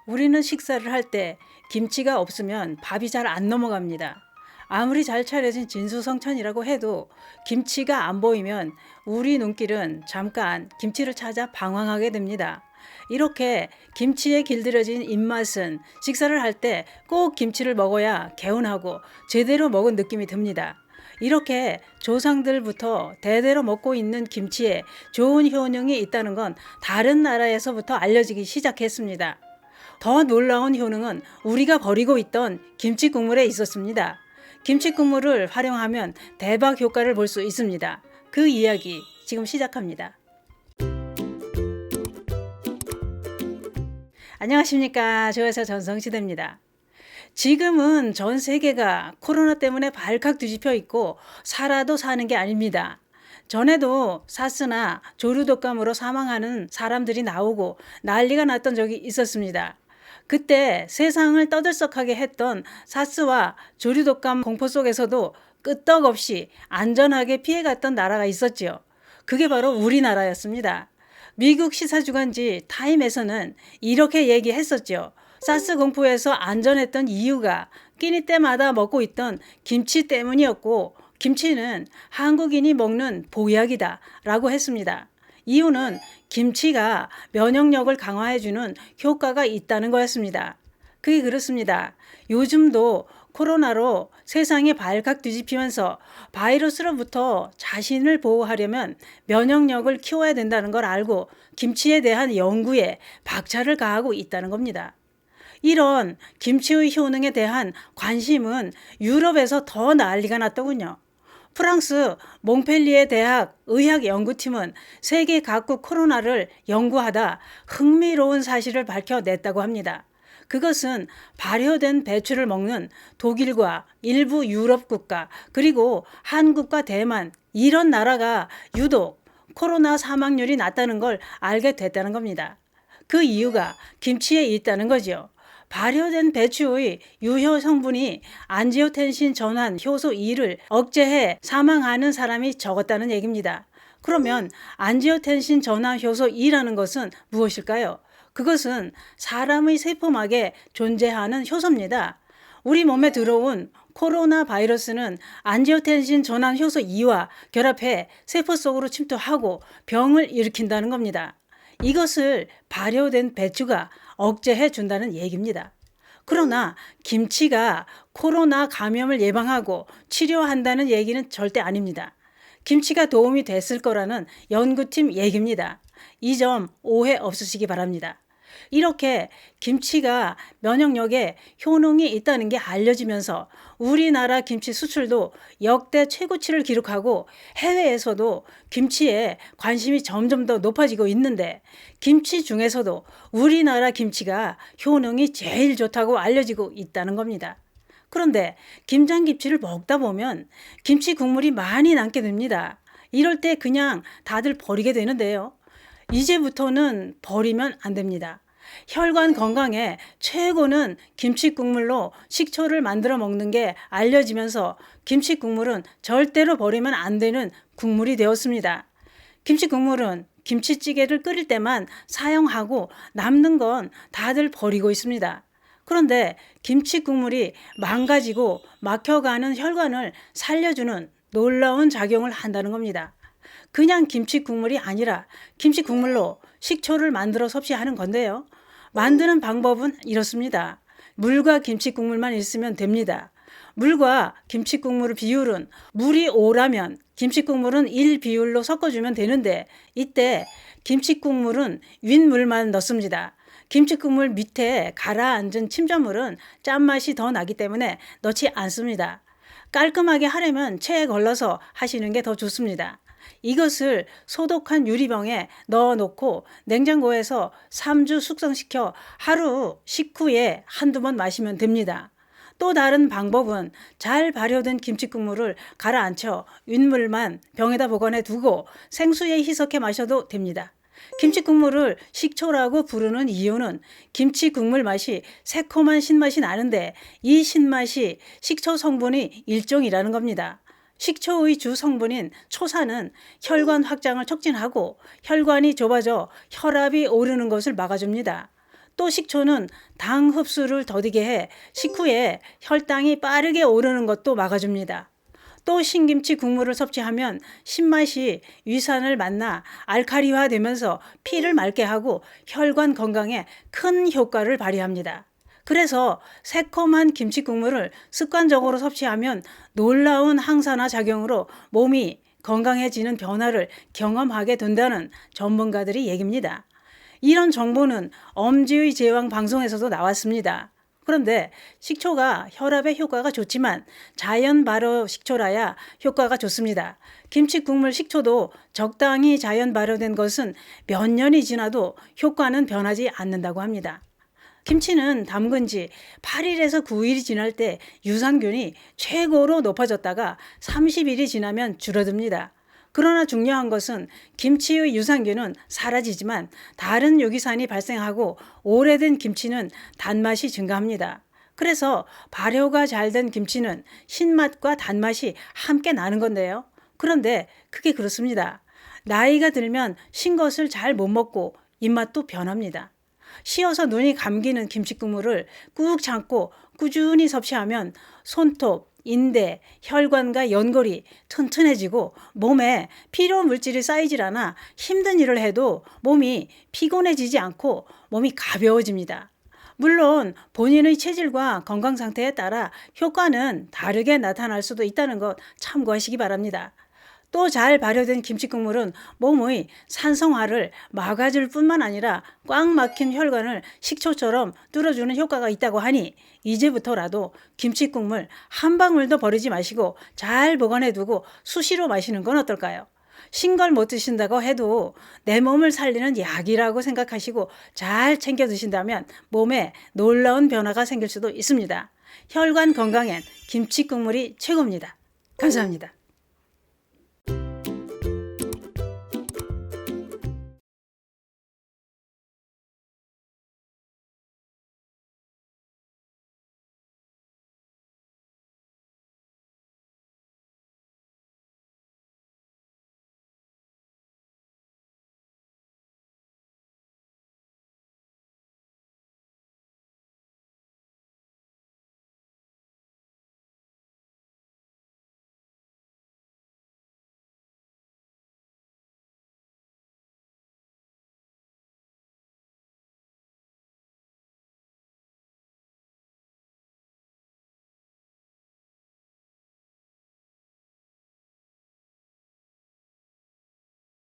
우리는 식사를 할 때 김치가 없으면 밥이 잘 안 넘어갑니다. 아무리 잘 차려진 진수성찬이라고 해도 김치가 안 보이면 우리 눈길은 잠깐 김치를 찾아 방황하게 됩니다. 이렇게 김치에 길들여진 입맛은 식사를 할 때 꼭 김치를 먹어야 개운하고 제대로 먹은 느낌이 듭니다. 이렇게 조상들부터 대대로 먹고 있는 김치에 좋은 효능이 있다는 건 다른 나라에서부터 알려지기 시작했습니다. 더 놀라운 효능은 우리가 버리고 있던 김치 국물에 있었습니다. 김치 국물을 활용하면 대박 효과를 볼 수 있습니다. 그 이야기 지금 시작합니다. 안녕하십니까. 조여사 전성시대입니다. 지금은 전 세계가 코로나 때문에 발칵 뒤집혀 있고 살아도 사는 게 아닙니다. 전에도 사스나 조류독감으로 사망하는 사람들이 나오고 난리가 났던 적이 있었습니다. 그때 세상을 떠들썩하게 했던 사스와 조류독감 공포 속에서도 끄떡없이 안전하게 피해갔던 나라가 있었지요. 그게 바로 우리나라였습니다. 미국 시사주간지 타임에서는 이렇게 얘기했었죠. 사스 공포에서 안전했던 이유가 끼니 때마다 먹고 있던 김치 때문이었고, 김치는 한국인이 먹는 보약이다 라고 했습니다. 이유는 김치가 면역력을 강화해주는 효과가 있다는 거였습니다. 그게 그렇습니다. 요즘도 코로나로 세상이 발칵 뒤집히면서 바이러스로부터 자신을 보호하려면 면역력을 키워야 된다는 걸 알고 김치에 대한 연구에 박차를 가하고 있다는 겁니다. 이런 김치의 효능에 대한 관심은 유럽에서 더 난리가 났더군요. 프랑스 몽펠리에 대학 의학연구팀은 세계 각국 코로나를 연구하다 흥미로운 사실을 밝혀냈다고 합니다. 그것은 발효된 배추를 먹는 독일과 일부 유럽 국가, 그리고 한국과 대만, 이런 나라가 유독 코로나 사망률이 낮다는 걸 알게 됐다는 겁니다. 그 이유가 김치에 있다는 거죠. 발효된 배추의 유효 성분이 안지오텐신 전환 효소 2를 억제해 사망하는 사람이 적었다는 얘기입니다. 그러면 안지오텐신 전환 효소 2라는 것은 무엇일까요? 그것은 사람의 세포막에 존재하는 효소입니다. 우리 몸에 들어온 코로나 바이러스는 안지오텐신 전환 효소 2와 결합해 세포 속으로 침투하고 병을 일으킨다는 겁니다. 이것을 발효된 배추가 억제해 준다는 얘기입니다. 그러나 김치가 코로나 감염을 예방하고 치료한다는 얘기는 절대 아닙니다. 김치가 도움이 됐을 거라는 연구팀 얘기입니다. 이 점 오해 없으시기 바랍니다. 이렇게 김치가 면역력에 효능이 있다는 게 알려지면서 우리나라 김치 수출도 역대 최고치를 기록하고 해외에서도 김치에 관심이 점점 더 높아지고 있는데, 김치 중에서도 우리나라 김치가 효능이 제일 좋다고 알려지고 있다는 겁니다. 그런데 김장김치를 먹다 보면 김치 국물이 많이 남게 됩니다. 이럴 때 그냥 다들 버리게 되는데요. 이제부터는 버리면 안 됩니다. 혈관 건강에 최고는 김치 국물로 식초를 만들어 먹는 게 알려지면서 김치 국물은 절대로 버리면 안 되는 국물이 되었습니다. 김치 국물은 김치찌개를 끓일 때만 사용하고 남는 건 다들 버리고 있습니다. 그런데 김치 국물이 망가지고 막혀가는 혈관을 살려주는 놀라운 작용을 한다는 겁니다. 그냥 김치 국물이 아니라 김치 국물로 식초를 만들어 섭취하는 건데요. 만드는 방법은 이렇습니다. 물과 김치 국물만 있으면 됩니다. 물과 김치 국물의 비율은 물이 5라면 김치 국물은 1 비율로 섞어주면 되는데, 이때 김치 국물은 윗물만 넣습니다. 김치 국물 밑에 가라앉은 침전물은 짠맛이 더 나기 때문에 넣지 않습니다. 깔끔하게 하려면 체에 걸러서 하시는 게 더 좋습니다. 이것을 소독한 유리병에 넣어놓고 냉장고에서 3주 숙성시켜 하루 식후에 한두 번 마시면 됩니다. 또 다른 방법은 잘 발효된 김치국물을 가라앉혀 윗물만 병에다 보관해 두고 생수에 희석해 마셔도 됩니다. 김치국물을 식초라고 부르는 이유는 김치국물 맛이 새콤한 신맛이 나는데, 이 신맛이 식초 성분이 일종이라는 겁니다. 식초의 주 성분인 초산은 혈관 확장을 촉진하고 혈관이 좁아져 혈압이 오르는 것을 막아줍니다. 또 식초는 당 흡수를 더디게 해 식후에 혈당이 빠르게 오르는 것도 막아줍니다. 또 신김치 국물을 섭취하면 신맛이 위산을 만나 알칼리화되면서 피를 맑게 하고 혈관 건강에 큰 효과를 발휘합니다. 그래서 새콤한 김치 국물을 습관적으로 섭취하면 놀라운 항산화 작용으로 몸이 건강해지는 변화를 경험하게 된다는 전문가들이 얘기입니다. 이런 정보는 엄지의 제왕 방송에서도 나왔습니다. 그런데 식초가 혈압에 효과가 좋지만 자연 발효 식초라야 효과가 좋습니다. 김치 국물 식초도 적당히 자연 발효된 것은 몇 년이 지나도 효과는 변하지 않는다고 합니다. 김치는 담근 지 8일에서 9일이 지날 때 유산균이 최고로 높아졌다가 30일이 지나면 줄어듭니다. 그러나 중요한 것은 김치의 유산균은 사라지지만 다른 유기산이 발생하고 오래된 김치는 단맛이 증가합니다. 그래서 발효가 잘 된 김치는 신맛과 단맛이 함께 나는 건데요. 그런데 그게 그렇습니다. 나이가 들면 신 것을 잘 못 먹고 입맛도 변합니다. 쉬어서 눈이 감기는 김치국물을 꾹 참고 꾸준히 섭취하면 손톱, 인대, 혈관과 연골이 튼튼해지고 몸에 필요 물질이 쌓이질 않아 힘든 일을 해도 몸이 피곤해지지 않고 몸이 가벼워집니다. 물론 본인의 체질과 건강 상태에 따라 효과는 다르게 나타날 수도 있다는 것 참고하시기 바랍니다. 또 잘 발효된 김치국물은 몸의 산성화를 막아줄 뿐만 아니라 꽉 막힌 혈관을 식초처럼 뚫어주는 효과가 있다고 하니 이제부터라도 김치국물 한 방울도 버리지 마시고 잘 보관해두고 수시로 마시는 건 어떨까요? 신 걸 못 드신다고 해도 내 몸을 살리는 약이라고 생각하시고 잘 챙겨 드신다면 몸에 놀라운 변화가 생길 수도 있습니다. 혈관 건강엔 김치국물이 최고입니다. 감사합니다.